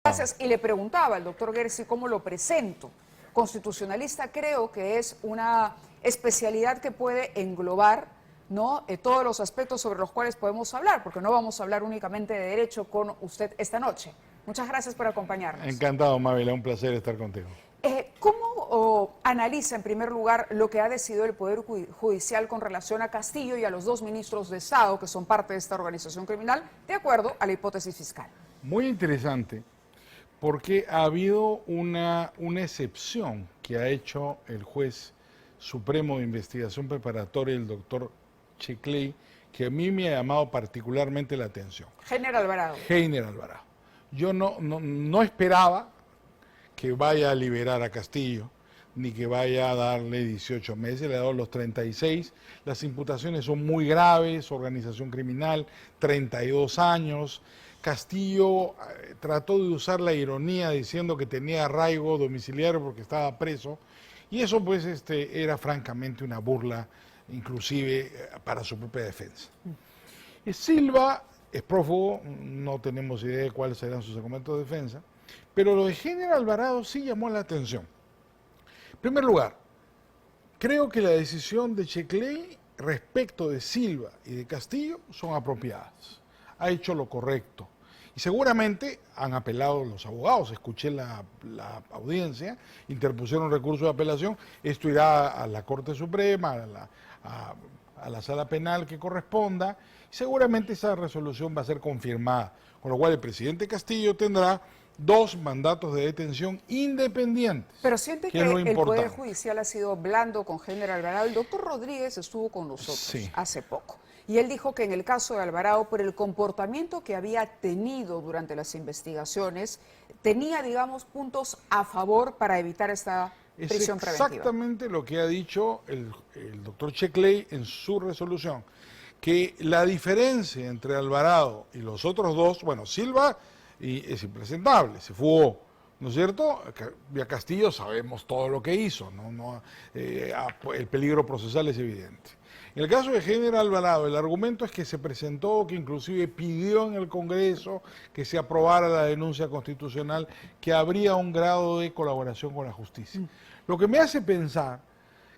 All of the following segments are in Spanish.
Gracias. Y le preguntaba al doctor Gersi cómo lo presento. Constitucionalista creo que es una especialidad que puede englobar, ¿no?, todos los aspectos sobre los cuales podemos hablar, porque no vamos a hablar únicamente de derecho con usted esta noche. Muchas gracias por acompañarnos. Encantado, Mávila, un placer estar contigo. ¿Cómo analiza en primer lugar lo que ha decidido el Poder Judicial con relación a Castillo y a los dos ministros de Estado que son parte de esta organización criminal, de acuerdo a la hipótesis fiscal? Muy interesante, porque ha habido una excepción que ha hecho el juez supremo de investigación preparatoria, el doctor Checley, que a mí me ha llamado particularmente la atención. Heiner Alvarado. Heiner Alvarado. Yo no esperaba que vaya a liberar a Castillo, ni que vaya a darle 18 meses, le ha dado los 36. Las imputaciones son muy graves, organización criminal, 32 años. Castillo trató de usar la ironía diciendo que tenía arraigo domiciliario porque estaba preso, y eso pues era francamente una burla, inclusive para su propia defensa. Silva es prófugo, no tenemos idea de cuáles serán sus argumentos de defensa, pero lo de Heiner Alvarado sí llamó la atención. En primer lugar, creo que la decisión de Checley respecto de Silva y de Castillo son apropiadas. Ha hecho lo correcto. Y seguramente han apelado los abogados, escuché la audiencia, interpusieron recurso de apelación, esto irá a la Corte Suprema, a la sala penal que corresponda, y seguramente esa resolución va a ser confirmada, con lo cual el presidente Castillo tendrá 2 mandatos de detención independientes. Pero siente que el Poder Judicial ha sido blando con Heiner Alvarado. El doctor Rodríguez estuvo con nosotros hace poco. Y él dijo que en el caso de Alvarado, por el comportamiento que había tenido durante las investigaciones, tenía, digamos, puntos a favor para evitar esta prisión preventiva. Es exactamente lo que ha dicho el doctor Checley en su resolución, que la diferencia entre Alvarado y los otros dos, bueno, Silva es impresentable, se fugó, ¿no es cierto? Y a Castillo sabemos todo lo que hizo, el peligro procesal es evidente. En el caso de Heiner Alvarado, el argumento es que se presentó, que inclusive pidió en el Congreso que se aprobara la denuncia constitucional, que habría un grado de colaboración con la justicia. Lo que me hace pensar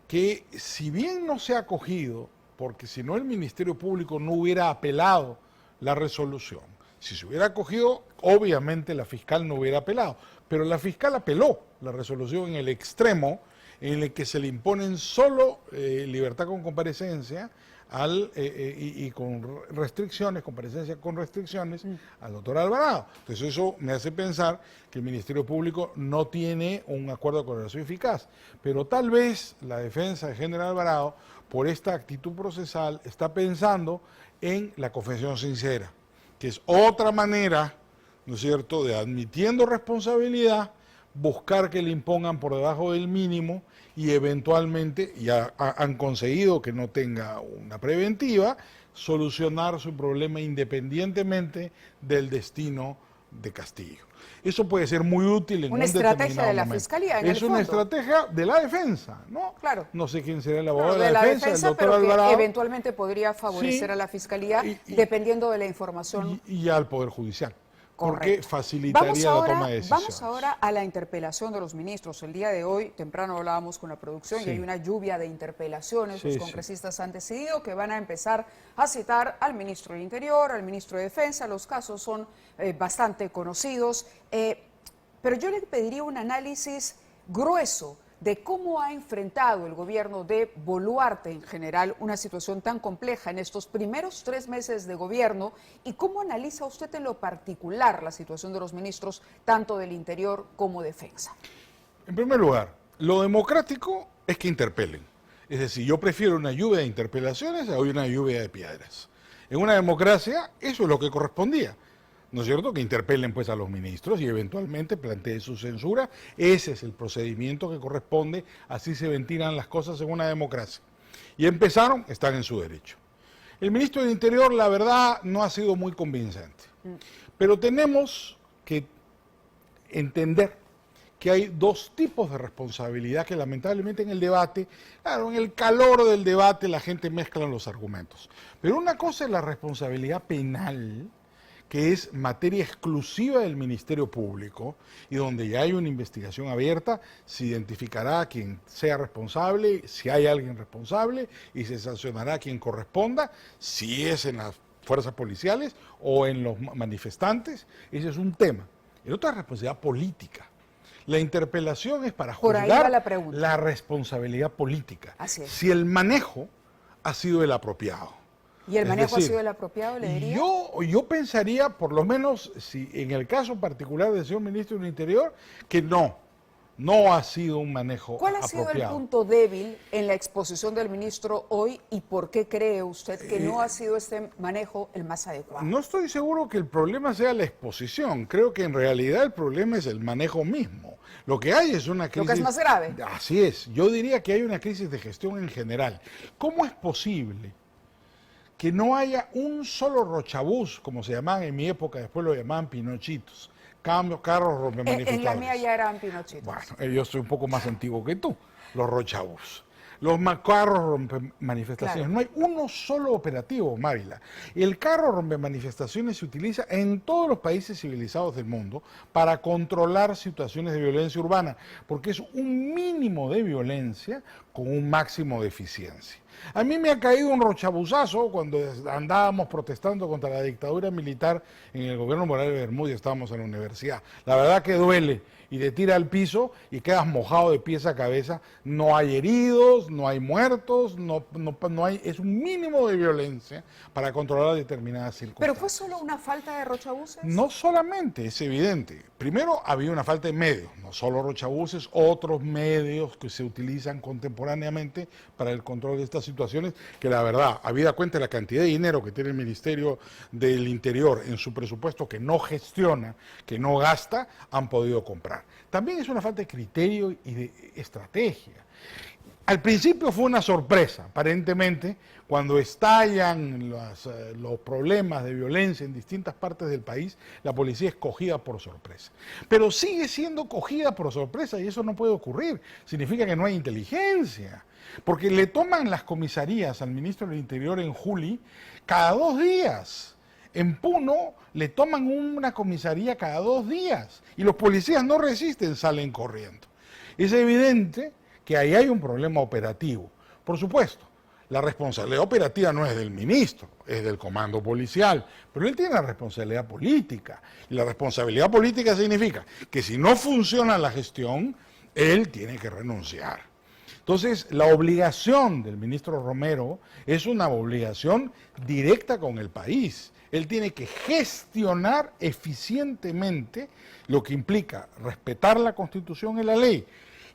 que si bien no se ha acogido, porque si no el Ministerio Público no hubiera apelado la resolución, si se hubiera acogido, obviamente la fiscal no hubiera apelado, pero la fiscal apeló la resolución en el extremo en el que se le imponen solo libertad con comparecencia y con restricciones, comparecencia con restricciones al doctor Alvarado. Entonces eso me hace pensar que el Ministerio Público no tiene un acuerdo de colaboración eficaz, pero tal vez la defensa de Heiner Alvarado, por esta actitud procesal, está pensando en la confesión sincera, que es otra manera, ¿no es cierto?, de admitiendo responsabilidad, buscar que le impongan por debajo del mínimo y eventualmente, ya han conseguido que no tenga una preventiva, solucionar su problema independientemente del destino de Castillo. Eso puede ser muy útil en un determinado momento. Una estrategia de la Fiscalía, en el fondo. Es una estrategia de la defensa, ¿no? Claro. No sé quién será el abogado de la defensa, el doctor Alvarado. Que eventualmente podría favorecer a la Fiscalía dependiendo de la información. Y al Poder Judicial. Porque Correcto. facilitaría la toma de decisiones. Vamos ahora a la interpelación de los ministros. El día de hoy, temprano hablábamos con la producción y hay una lluvia de interpelaciones. Los congresistas han decidido que van a empezar a citar al ministro del Interior, al ministro de Defensa. Los casos son bastante conocidos. Pero yo le pediría un análisis grueso de cómo ha enfrentado el gobierno de Boluarte en general una situación tan compleja en estos primeros 3 meses de gobierno y cómo analiza usted en lo particular la situación de los ministros tanto del Interior como Defensa. En primer lugar, lo democrático es que interpelen. Es decir, yo prefiero una lluvia de interpelaciones a una lluvia de piedras. En una democracia eso es lo que correspondía. ¿No es cierto? Que interpelen pues a los ministros y eventualmente planteen su censura. Ese es el procedimiento que corresponde, así se ventilan las cosas en una democracia. Y empezaron, están en su derecho. El ministro del Interior, la verdad, no ha sido muy convincente. Pero tenemos que entender que hay 2 tipos de responsabilidad que lamentablemente en el debate, claro, en el calor del debate la gente mezcla los argumentos. Pero una cosa es la responsabilidad penal, que es materia exclusiva del Ministerio Público y donde ya hay una investigación abierta, se identificará a quien sea responsable, si hay alguien responsable, y se sancionará a quien corresponda, si es en las fuerzas policiales o en los manifestantes. Ese es un tema. El otro es responsabilidad política. La interpelación es para juzgar la responsabilidad política. Así es. Si el manejo ha sido el apropiado. ¿Y el manejo ha sido el apropiado, le diría? Yo pensaría, por lo menos, si en el caso particular del señor ministro del Interior, que no ha sido un manejo apropiado. ¿Cuál ha sido el punto débil en la exposición del ministro hoy y por qué cree usted que no ha sido este manejo el más adecuado? No estoy seguro que el problema sea la exposición. Creo que en realidad el problema es el manejo mismo. Lo que hay es una crisis... Lo que es más grave. Así es. Yo diría que hay una crisis de gestión en general. ¿Cómo es posible que no haya un solo rochabús, como se llamaban en mi época, después lo llamaban pinochitos, carros rompemanifestadores? En la mía ya eran pinochitos. Bueno, yo soy un poco más antiguo que tú, los rochabús. Los carros rompemanifestaciones. Claro. No hay uno solo operativo, Mávila. El carro rompemanifestaciones se utiliza en todos los países civilizados del mundo para controlar situaciones de violencia urbana, porque es un mínimo de violencia con un máximo de eficiencia. A mí me ha caído un rochabuzazo cuando andábamos protestando contra la dictadura militar en el gobierno Morales Bermúdez, estábamos en la universidad. La verdad que duele y te tira al piso y quedas mojado de pies a cabeza. No hay heridos, no hay muertos, no hay, es un mínimo de violencia para controlar determinadas circunstancias. ¿Pero fue solo una falta de rochabuses? No solamente, es evidente. Primero había una falta de medios, no solo rochabuses, otros medios que se utilizan contemporáneamente para el control de estas situaciones, que la verdad, habida cuenta de la cantidad de dinero que tiene el Ministerio del Interior en su presupuesto, que no gestiona, que no gasta, han podido comprar. También es una falta de criterio y de estrategia. Al principio fue una sorpresa, aparentemente, cuando estallan los problemas de violencia en distintas partes del país, la policía es cogida por sorpresa. Pero sigue siendo cogida por sorpresa y eso no puede ocurrir. Significa que no hay inteligencia. Porque le toman las comisarías al ministro del Interior en Juli cada 2 días. En Puno le toman una comisaría cada 2 días. Y los policías no resisten, salen corriendo. Es evidente que ahí hay un problema operativo. Por supuesto, la responsabilidad operativa no es del ministro, es del comando policial, pero él tiene la responsabilidad política. Y la responsabilidad política significa que si no funciona la gestión, él tiene que renunciar. Entonces, la obligación del ministro Romero es una obligación directa con el país. Él tiene que gestionar eficientemente, lo que implica respetar la Constitución y la ley,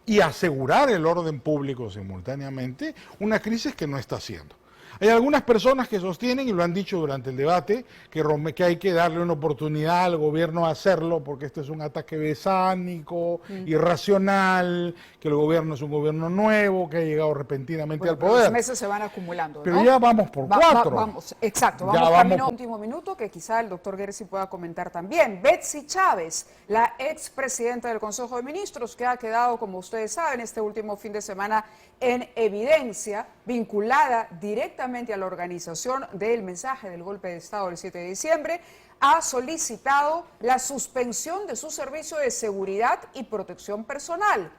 y asegurar el orden público simultáneamente, una crisis que no está haciendo. Hay algunas personas que sostienen, y lo han dicho durante el debate, que hay que darle una oportunidad al gobierno a hacerlo, porque este es un ataque besánico, irracional, que el gobierno es un gobierno nuevo, que ha llegado repentinamente al poder. Los meses se van acumulando, ¿no? Pero ya vamos por 4. Vamos, exacto, vamos camino a último minuto, que quizá el doctor Gersi pueda comentar también. Betsy Chávez, la expresidenta del Consejo de Ministros, que ha quedado, como ustedes saben, este último fin de semana en evidencia, vinculada directamente a la organización del mensaje del golpe de Estado del 7 de diciembre, ha solicitado la suspensión de su servicio de seguridad y protección personal.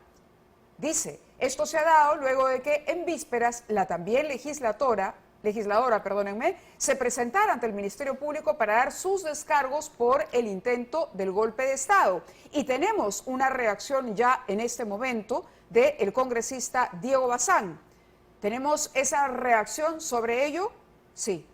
Dice, esto se ha dado luego de que en vísperas la también legisladora, se presentara ante el Ministerio Público para dar sus descargos por el intento del golpe de Estado. Y tenemos una reacción ya en este momento del congresista Diego Bazán. ¿Tenemos esa reacción sobre ello? Sí.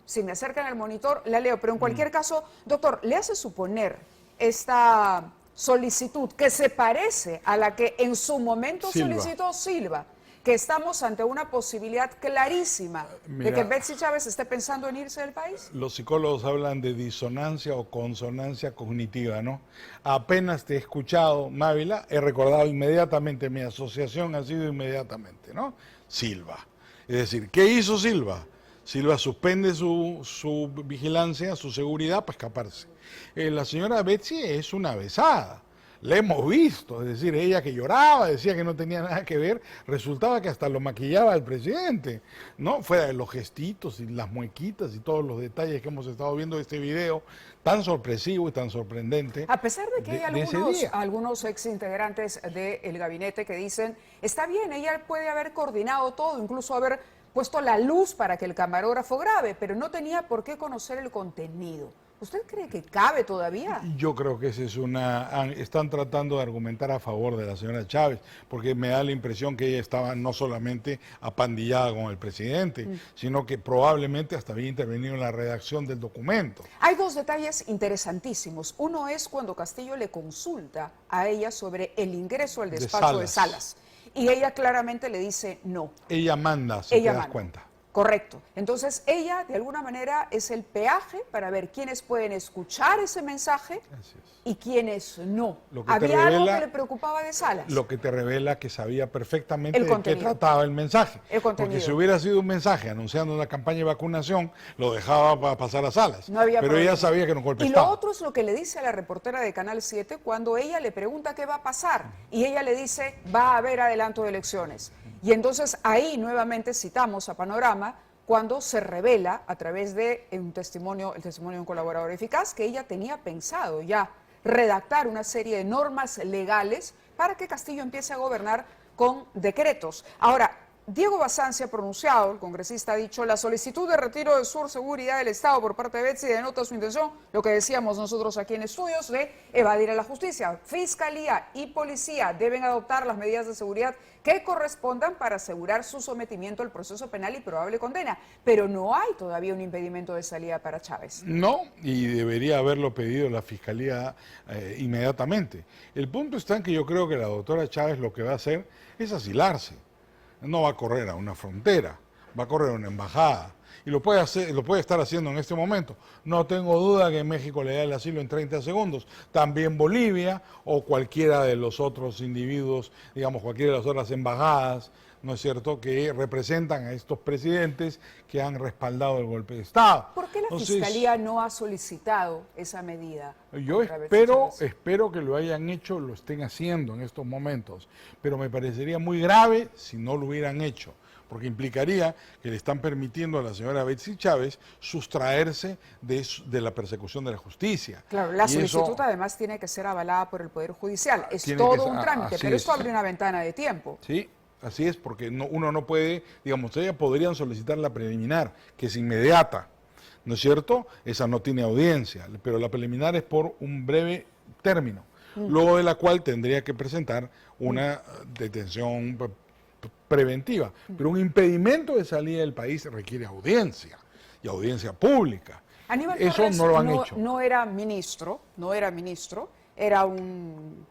Si me acercan al monitor, la leo. Pero en cualquier caso, doctor, ¿le hace suponer esta solicitud que se parece a la que en su momento solicitó Silva, que estamos ante una posibilidad clarísima de que Betsy Chávez esté pensando en irse del país? Los psicólogos hablan de disonancia o consonancia cognitiva, ¿no? Apenas te he escuchado, Mávila, he recordado inmediatamente, mi asociación ha sido inmediatamente, ¿no? Silva. Es decir, ¿qué hizo Silva? Silva suspende su vigilancia, su seguridad para escaparse. La señora Betsy es una avesada. la hemos visto, es decir, ella que lloraba, decía que no tenía nada que ver, resultaba que hasta lo maquillaba el presidente, ¿no? Fuera de los gestitos y las muequitas y todos los detalles que hemos estado viendo de este video tan sorpresivo y tan sorprendente. A pesar de que hay algunos ex integrantes del gabinete que dicen, está bien, ella puede haber coordinado todo, incluso haber puesto la luz para que el camarógrafo grabe, pero no tenía por qué conocer el contenido. ¿Usted cree que cabe todavía? Yo creo que esa es están tratando de argumentar a favor de la señora Chávez, porque me da la impresión que ella estaba no solamente apandillada con el presidente, sino que probablemente hasta había intervenido en la redacción del documento. Hay dos detalles interesantísimos. Uno es cuando Castillo le consulta a ella sobre el ingreso al despacho de Salas. Y ella claramente le dice no. Ella manda, si te das cuenta. Correcto. Entonces ella, de alguna manera, es el peaje para ver quiénes pueden escuchar ese mensaje y quiénes no. Había algo que le preocupaba de Salas. Lo que te revela que sabía perfectamente de qué trataba el mensaje. Porque si hubiera sido un mensaje anunciando una campaña de vacunación, lo dejaba para pasar a Salas. No había Pero ella sabía que no golpe estaba. Y lo otro es lo que le dice a la reportera de Canal 7 cuando ella le pregunta qué va a pasar. Y ella le dice, va a haber adelanto de elecciones. Y entonces ahí nuevamente citamos a Panorama cuando se revela a través de el testimonio de un colaborador eficaz que ella tenía pensado ya redactar una serie de normas legales para que Castillo empiece a gobernar con decretos. Ahora, Diego Bazán se ha pronunciado, el congresista ha dicho, la solicitud de retiro de Sur Seguridad del Estado por parte de Betsy denota su intención, lo que decíamos nosotros aquí en estudios, de evadir a la justicia. Fiscalía y policía deben adoptar las medidas de seguridad que correspondan para asegurar su sometimiento al proceso penal y probable condena. Pero no hay todavía un impedimento de salida para Chávez. No, y debería haberlo pedido la Fiscalía inmediatamente. El punto está en que yo creo que la doctora Chávez lo que va a hacer es asilarse. No va a correr a una frontera, va a correr a una embajada. Y lo puede estar haciendo en este momento. No tengo duda que México le da el asilo en 30 segundos. También Bolivia o cualquiera de los otros individuos, digamos, cualquiera de las otras embajadas, ¿no es cierto?, que representan a estos presidentes que han respaldado el golpe de Estado. ¿Por qué la Fiscalía no ha solicitado esa medida? Yo espero que lo hayan hecho, lo estén haciendo en estos momentos, pero me parecería muy grave si no lo hubieran hecho, porque implicaría que le están permitiendo a la señora Betsy Chávez sustraerse de la persecución de la justicia. Claro, la solicitud además tiene que ser avalada por el Poder Judicial. Es todo un trámite, pero esto abre una ventana de tiempo. Sí, así es, porque uno no puede, digamos, ellas podrían solicitar la preliminar, que es inmediata, ¿no es cierto? Esa no tiene audiencia, pero la preliminar es por un breve término, luego de la cual tendría que presentar una detención preventiva. Pero un impedimento de salida del país requiere audiencia, y audiencia pública. Aníbal Eso Torres no lo han hecho. No era ministro, era un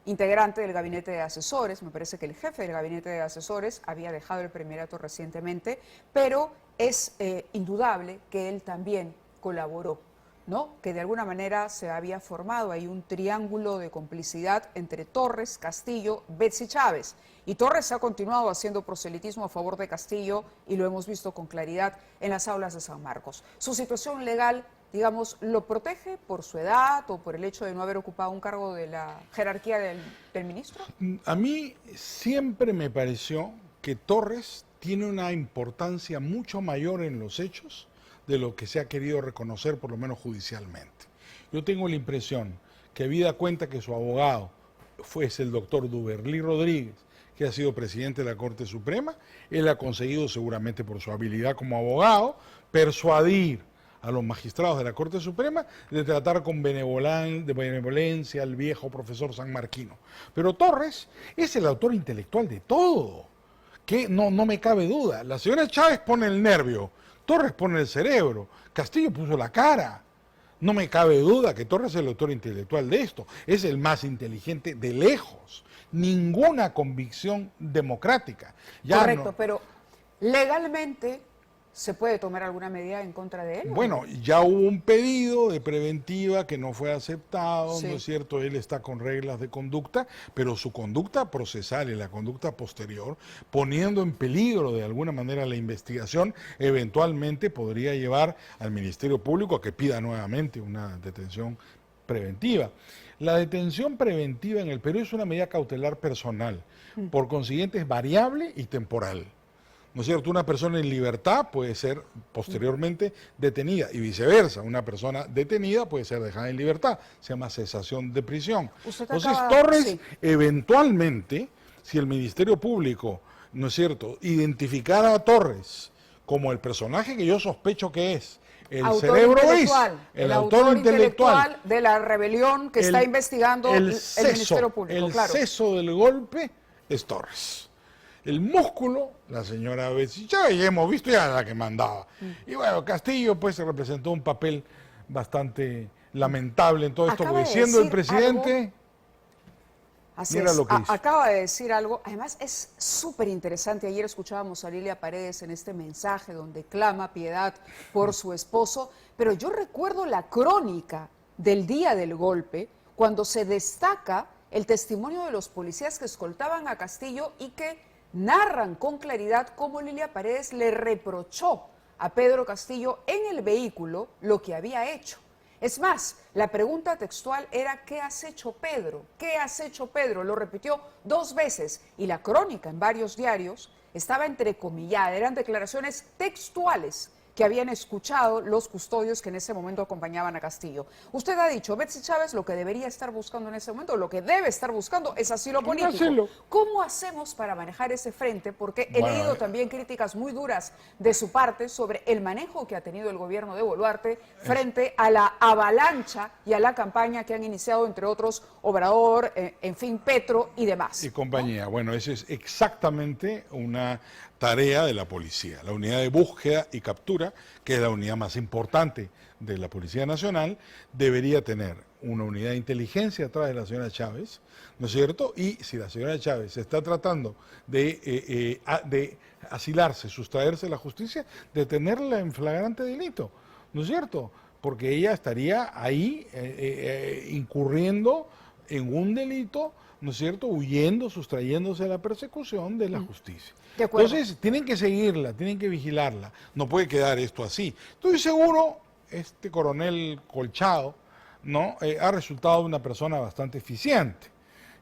integrante del gabinete de asesores. Me parece que el jefe del gabinete de asesores había dejado el primerato recientemente, pero es indudable que él también colaboró, ¿no? Que de alguna manera se había formado ahí un triángulo de complicidad entre Torres, Castillo, Betsy Chávez. Y Torres ha continuado haciendo proselitismo a favor de Castillo y lo hemos visto con claridad en las aulas de San Marcos. Su situación legal, digamos, ¿lo protege por su edad o por el hecho de no haber ocupado un cargo de la jerarquía del ministro? A mí siempre me pareció que Torres tiene una importancia mucho mayor en los hechos de lo que se ha querido reconocer, por lo menos judicialmente. Yo tengo la impresión que habida cuenta que su abogado fuese el doctor Duberlí Rodríguez, que ha sido presidente de la Corte Suprema, él ha conseguido, seguramente por su habilidad como abogado, persuadir a los magistrados de la Corte Suprema de tratar con benevolencia al viejo profesor sanmarquino. Pero Torres es el autor intelectual de todo, que no me cabe duda. La señora Chávez pone el nervio, Torres pone el cerebro, Castillo puso la cara. No me cabe duda que Torres es el autor intelectual de esto, es el más inteligente de lejos. Ninguna convicción democrática. Correcto, pero legalmente ¿se puede tomar alguna medida en contra de él? Bueno, ya hubo un pedido de preventiva que no fue aceptado, ¿no es cierto? Él está con reglas de conducta, pero su conducta procesal y la conducta posterior, poniendo en peligro de alguna manera la investigación, eventualmente podría llevar al Ministerio Público a que pida nuevamente una detención preventiva. La detención preventiva en el Perú es una medida cautelar personal, por consiguiente es variable y temporal. ¿No es cierto? Una persona en libertad puede ser posteriormente detenida y viceversa. Una persona detenida puede ser dejada en libertad. Se llama cesación de prisión. Entonces, Torres, eventualmente, si el Ministerio Público, ¿no es cierto?, identificara a Torres como el personaje que yo sospecho que es, el cerebro es, el autor intelectual de la rebelión que está investigando el Ministerio Público. El ceso del golpe es Torres. El músculo, la señora Betsy Chávez, ya hemos visto ya la que mandaba. Y bueno, Castillo pues representó un papel bastante lamentable en todo esto, porque siendo el presidente... Mira lo que hizo. Acaba de decir algo, además es súper interesante. Ayer escuchábamos a Lilia Paredes en este mensaje donde clama piedad por su esposo, pero yo recuerdo la crónica del día del golpe, cuando se destaca el testimonio de los policías que escoltaban a Castillo y que narran con claridad cómo Lilia Paredes le reprochó a Pedro Castillo en el vehículo lo que había hecho. Es más, la pregunta textual era ¿qué has hecho, Pedro? ¿Qué has hecho, Pedro? Lo repitió 2 veces y la crónica en varios diarios estaba entrecomillada, eran declaraciones textuales que habían escuchado los custodios que en ese momento acompañaban a Castillo. Usted ha dicho, Betsy Chávez lo que debería estar buscando en ese momento, lo que debe estar buscando es asilo político. ¿Cómo hacemos para manejar ese frente? Porque he leído también críticas muy duras de su parte sobre el manejo que ha tenido el gobierno de Boluarte frente a la avalancha y a la campaña que han iniciado, entre otros, Obrador, en fin, Petro y demás. Y compañía. ¿No? Bueno, esa es exactamente una tarea de la policía. La unidad de búsqueda y captura, que es la unidad más importante de la Policía Nacional, debería tener una unidad de inteligencia atrás de la señora Chávez, ¿no es cierto? Y si la señora Chávez está tratando de asilarse, sustraerse de la justicia, detenerla en flagrante delito, ¿no es cierto? Porque ella estaría ahí incurriendo en un delito, ¿no es cierto?, huyendo, sustrayéndose de la persecución de la justicia. Entonces, tienen que seguirla, tienen que vigilarla, no puede quedar esto así. Estoy seguro, este coronel Colchado, ¿no?, ha resultado una persona bastante eficiente.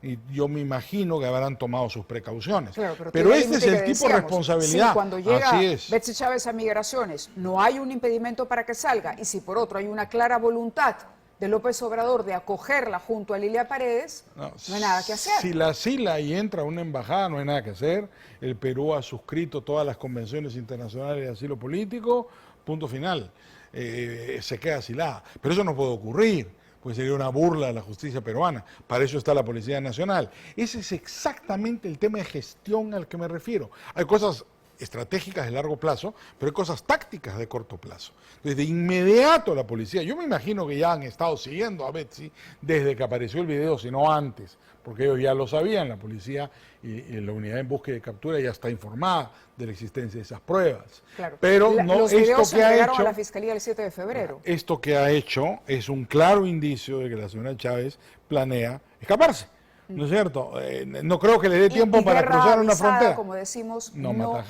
Y yo me imagino que habrán tomado sus precauciones. Claro, pero este es el tipo de responsabilidad. Sí, cuando llega Betsy Chávez a Migraciones, no hay un impedimento para que salga, y si por otro hay una clara voluntad de López Obrador de acogerla junto a Lilia Paredes, no hay nada que hacer. Si la asila y entra a una embajada, no hay nada que hacer. El Perú ha suscrito todas las convenciones internacionales de asilo político, punto final. Se queda asilada. Pero eso no puede ocurrir, pues sería una burla a la justicia peruana. Para eso está la Policía Nacional. Ese es exactamente el tema de gestión al que me refiero. Hay cosas estratégicas de largo plazo, pero hay cosas tácticas de corto plazo. Entonces, de inmediato la policía, yo me imagino que ya han estado siguiendo a Betsy desde que apareció el video, si no antes, porque ellos ya lo sabían, la policía y la unidad en búsqueda y captura ya está informada de la existencia de esas pruebas. Claro. Pero no, los videos se entregaron a la Fiscalía el 7 de febrero. Esto que ha hecho es un claro indicio de que la señora Chávez planea escaparse. ¿No es cierto? No creo que le dé tiempo para cruzar una frontera. Como decimos, no mata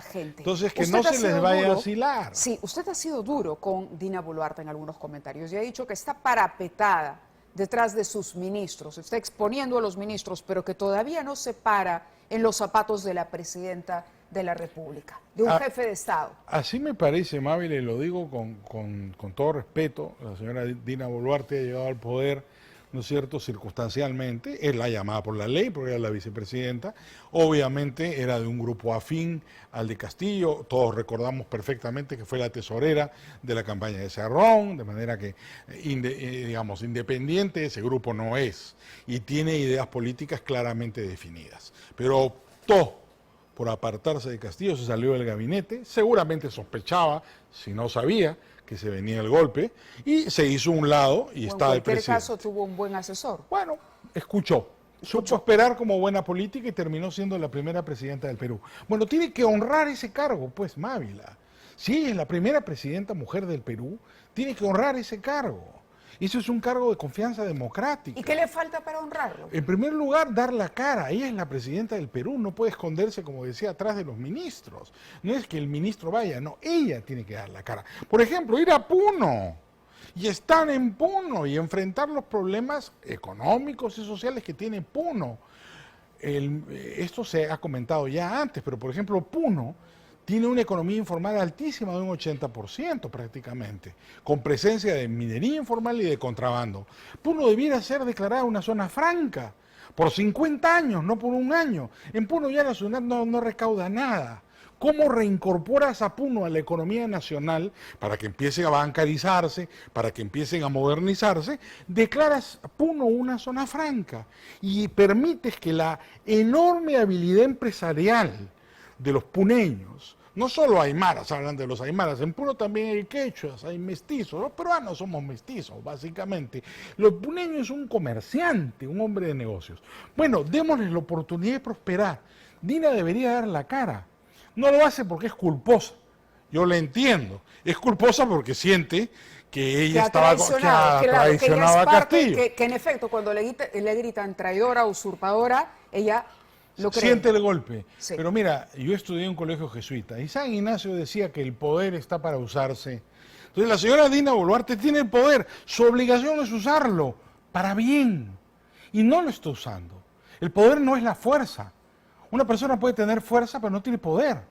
gente. Entonces, que usted no se les vaya a asilar. Sí, usted ha sido duro con Dina Boluarte en algunos comentarios y ha dicho que está parapetada detrás de sus ministros, está exponiendo a los ministros, pero que todavía no se para en los zapatos de la presidenta de la República, de un jefe de Estado. Así me parece, Mabel, y lo digo con todo respeto, la señora Dina Boluarte ha llegado al poder, ¿no es cierto?, circunstancialmente, es la llamada por la ley, porque era la vicepresidenta, obviamente era de un grupo afín al de Castillo, todos recordamos perfectamente que fue la tesorera de la campaña de Cerrón, de manera que, digamos, independiente ese grupo no es, y tiene ideas políticas claramente definidas, pero optó por apartarse de Castillo, se salió del gabinete, seguramente sospechaba, si no sabía, que se venía el golpe, y se hizo un lado y estaba el presidente. En cualquier caso tuvo un buen asesor. Bueno, escuchó. Supo esperar como buena política y terminó siendo la primera presidenta del Perú. Bueno, tiene que honrar ese cargo, pues, Mávila. Sí, es la primera presidenta mujer del Perú, tiene que honrar ese cargo. Eso es un cargo de confianza democrática. ¿Y qué le falta para honrarlo? En primer lugar, dar la cara. Ella es la presidenta del Perú, no puede esconderse, como decía, atrás de los ministros. No es que el ministro vaya, no, ella tiene que dar la cara. Por ejemplo, ir a Puno. y están en Puno y enfrentar los problemas económicos y sociales que tiene Puno. Esto se ha comentado ya antes, pero por ejemplo Puno tiene una economía informal altísima de un 80% prácticamente, con presencia de minería informal y de contrabando. Puno debiera ser declarada una zona franca por 50 años, no por un año. En Puno ya la ciudad no recauda nada. ¿Cómo reincorporas a Puno a la economía nacional para que empiece a bancarizarse, para que empiecen a modernizarse? Declaras a Puno una zona franca y permites que la enorme habilidad empresarial de los puneños, no solo aymaras, hablan de los aymaras, en Puno también hay quechuas, hay mestizos, los peruanos somos mestizos, básicamente. Los puneños es un comerciante, un hombre de negocios. Bueno, démosles la oportunidad de prosperar. Dina debería dar la cara. No lo hace porque es culposa, yo le entiendo. Es culposa porque siente que ella traicionaba a Castillo. Que en efecto, cuando le gritan traidora, usurpadora, ella lo cree. Siente el golpe. Sí. Pero mira, yo estudié en un colegio jesuita y San Ignacio decía que el poder está para usarse. Entonces la señora Dina Boluarte tiene el poder, su obligación es usarlo para bien y no lo está usando. El poder no es la fuerza. Una persona puede tener fuerza, pero no tiene poder.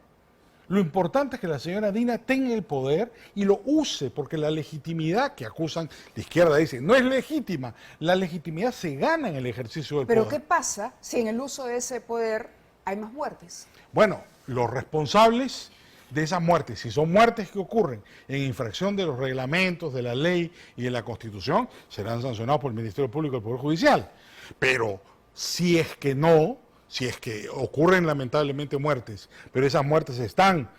Lo importante es que la señora Dina tenga el poder y lo use, porque la legitimidad que acusan, la izquierda dice, no es legítima. La legitimidad se gana en el ejercicio del poder. Pero ¿qué pasa si en el uso de ese poder hay más muertes? Bueno, los responsables de esas muertes, si son muertes que ocurren en infracción de los reglamentos, de la ley y de la Constitución, serán sancionados por el Ministerio Público y el Poder Judicial. Pero si es que no, si es que ocurren lamentablemente muertes, pero esas muertes están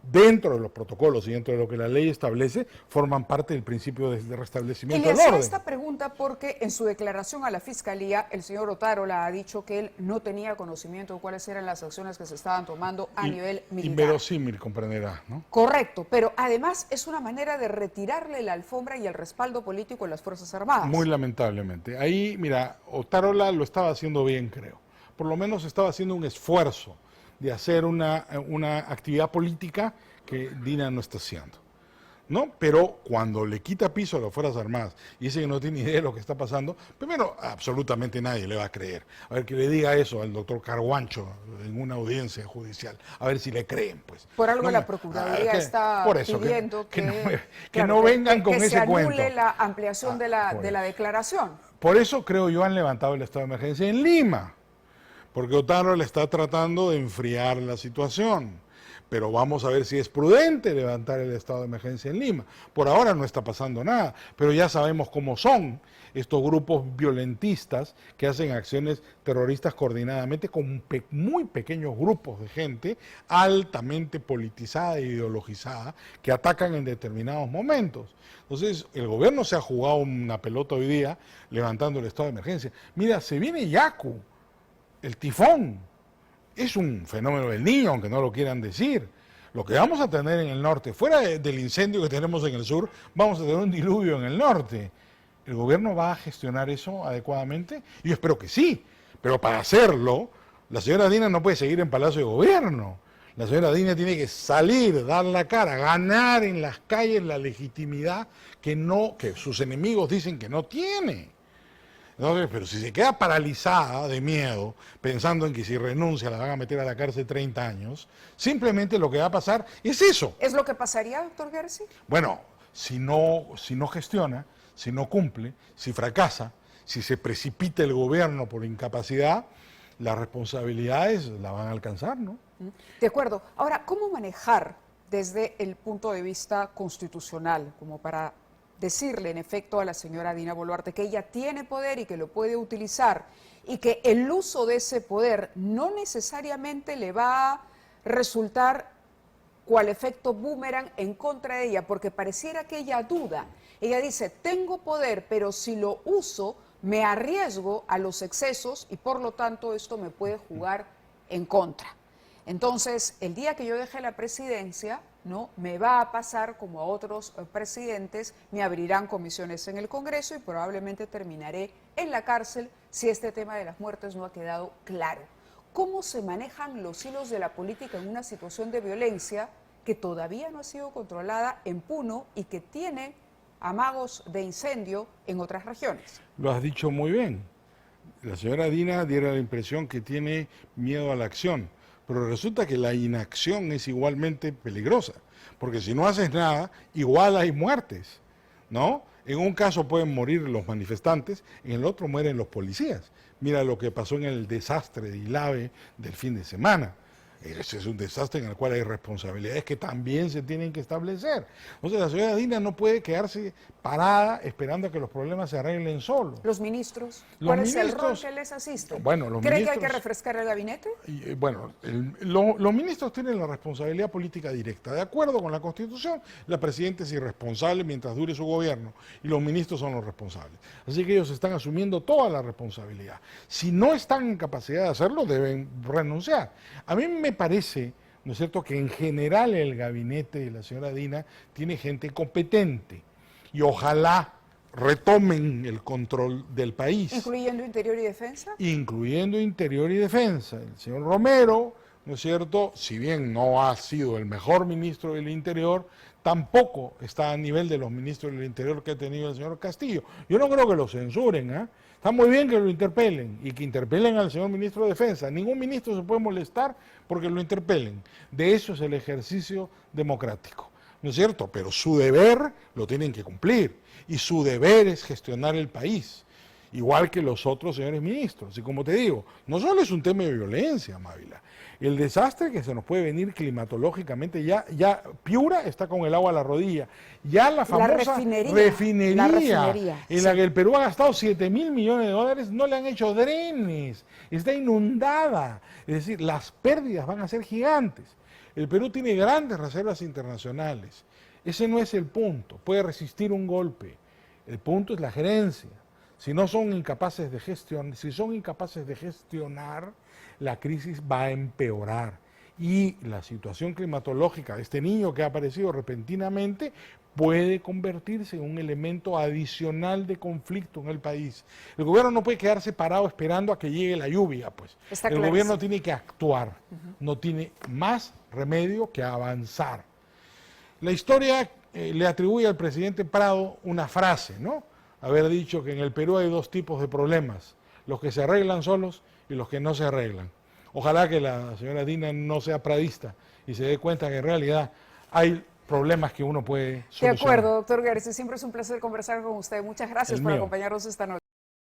dentro de los protocolos y dentro de lo que la ley establece, forman parte del principio de restablecimiento del orden. Y le hacía esta pregunta porque en su declaración a la Fiscalía, el señor Otárola ha dicho que él no tenía conocimiento de cuáles eran las acciones que se estaban tomando a nivel militar. Inverosímil, comprenderá, ¿no? Correcto, pero además es una manera de retirarle la alfombra y el respaldo político a las Fuerzas Armadas. Muy lamentablemente. Ahí, mira, Otárola lo estaba haciendo bien, creo. Por lo menos estaba haciendo un esfuerzo de hacer una actividad política que Dina no está haciendo, ¿no? Pero cuando le quita piso a las Fuerzas Armadas y dice que no tiene idea de lo que está pasando, primero, absolutamente nadie le va a creer. A ver, que le diga eso al doctor Carguancho en una audiencia judicial, a ver si le creen, pues. Por algo no, la Procuraduría está pidiendo que no vengan con ese cuento. Que se anule la ampliación de la declaración. Por eso, creo yo, han levantado el estado de emergencia en Lima, porque Otárola está tratando de enfriar la situación. Pero vamos a ver si es prudente levantar el estado de emergencia en Lima. Por ahora no está pasando nada, pero ya sabemos cómo son estos grupos violentistas que hacen acciones terroristas coordinadamente con muy pequeños grupos de gente altamente politizada e ideologizada que atacan en determinados momentos. Entonces, el gobierno se ha jugado una pelota hoy día levantando el estado de emergencia. Mira, se viene Yaku, el tifón. Es un fenómeno del niño, aunque no lo quieran decir. Lo que vamos a tener en el norte, fuera del incendio que tenemos en el sur, vamos a tener un diluvio en el norte. ¿El gobierno va a gestionar eso adecuadamente? Yo espero que sí, pero para hacerlo, la señora Dina no puede seguir en Palacio de Gobierno. La señora Dina tiene que salir, dar la cara, ganar en las calles la legitimidad que sus enemigos dicen que no tiene. Entonces, pero si se queda paralizada de miedo, pensando en que si renuncia la van a meter a la cárcel 30 años, simplemente lo que va a pasar es eso. ¿Es lo que pasaría, doctor Gersi? Bueno, si no gestiona, si no cumple, si fracasa, si se precipita el gobierno por incapacidad, las responsabilidades la van a alcanzar, ¿no? De acuerdo. Ahora, ¿cómo manejar desde el punto de vista constitucional, como para decirle en efecto a la señora Dina Boluarte que ella tiene poder y que lo puede utilizar y que el uso de ese poder no necesariamente le va a resultar cual efecto boomerang en contra de ella, porque pareciera que ella duda. Ella dice, tengo poder, pero si lo uso me arriesgo a los excesos y por lo tanto esto me puede jugar en contra. Entonces, el día que yo deje la presidencia, ¿no?, me va a pasar como a otros presidentes, me abrirán comisiones en el Congreso y probablemente terminaré en la cárcel si este tema de las muertes no ha quedado claro. ¿Cómo se manejan los hilos de la política en una situación de violencia que todavía no ha sido controlada en Puno y que tiene amagos de incendio en otras regiones. Lo has dicho muy bien. La señora Dina diera la impresión que tiene miedo a la acción, pero resulta que la inacción es igualmente peligrosa, porque si no haces nada, igual hay muertes, ¿no? En un caso pueden morir los manifestantes, en el otro mueren los policías. Mira lo que pasó en el desastre de Ilave del fin de semana. Ese es un desastre en el cual hay responsabilidades que también se tienen que establecer. Entonces la señora Dina no puede quedarse parada esperando a que los problemas se arreglen solos. ¿Los ministros? ¿Cuál es el rol que les asiste? Bueno, los ¿Cree ministros, que hay que refrescar el gabinete? Bueno, los ministros tienen la responsabilidad política directa. De acuerdo con la Constitución, la presidenta es irresponsable mientras dure su gobierno y los ministros son los responsables. Así que ellos están asumiendo toda la responsabilidad. Si no están en capacidad de hacerlo, deben renunciar. A mí me parece, ¿no es cierto?, que en general el gabinete de la señora Dina tiene gente competente y ojalá retomen el control del país. ¿Incluyendo Interior y Defensa? Incluyendo Interior y Defensa. El señor Romero, ¿no es cierto?, si bien no ha sido el mejor ministro del Interior, tampoco está a nivel de los ministros del Interior que ha tenido el señor Castillo. Yo no creo que lo censuren, ¿eh? Está muy bien que lo interpelen y que interpelen al señor ministro de Defensa. Ningún ministro se puede molestar porque lo interpelen. De eso es el ejercicio democrático, ¿no es cierto? Pero su deber lo tienen que cumplir y su deber es gestionar el país, igual que los otros señores ministros. Y como te digo, no solo es un tema de violencia, Mávila. El desastre que se nos puede venir climatológicamente, ya Piura está con el agua a la rodilla. Ya la famosa refinería en la que el Perú ha gastado 7.000 millones de dólares, no le han hecho drenes, está inundada. Es decir, las pérdidas van a ser gigantes. El Perú tiene grandes reservas internacionales. Ese no es el punto, puede resistir un golpe. El punto es la gerencia. Si son incapaces de gestionar, la crisis va a empeorar. Y la situación climatológica de este niño que ha aparecido repentinamente puede convertirse en un elemento adicional de conflicto en el país. El gobierno no puede quedarse parado esperando a que llegue la lluvia, pues. El gobierno tiene que actuar, no tiene más remedio que avanzar. La historia le atribuye al presidente Prado una frase, ¿no? Haber dicho que en el Perú hay dos tipos de problemas, los que se arreglan solos y los que no se arreglan. Ojalá que la señora Dina no sea pradista y se dé cuenta que en realidad hay problemas que uno puede solucionar. De acuerdo, doctor García, siempre es un placer conversar con usted. Muchas gracias por acompañarnos esta noche.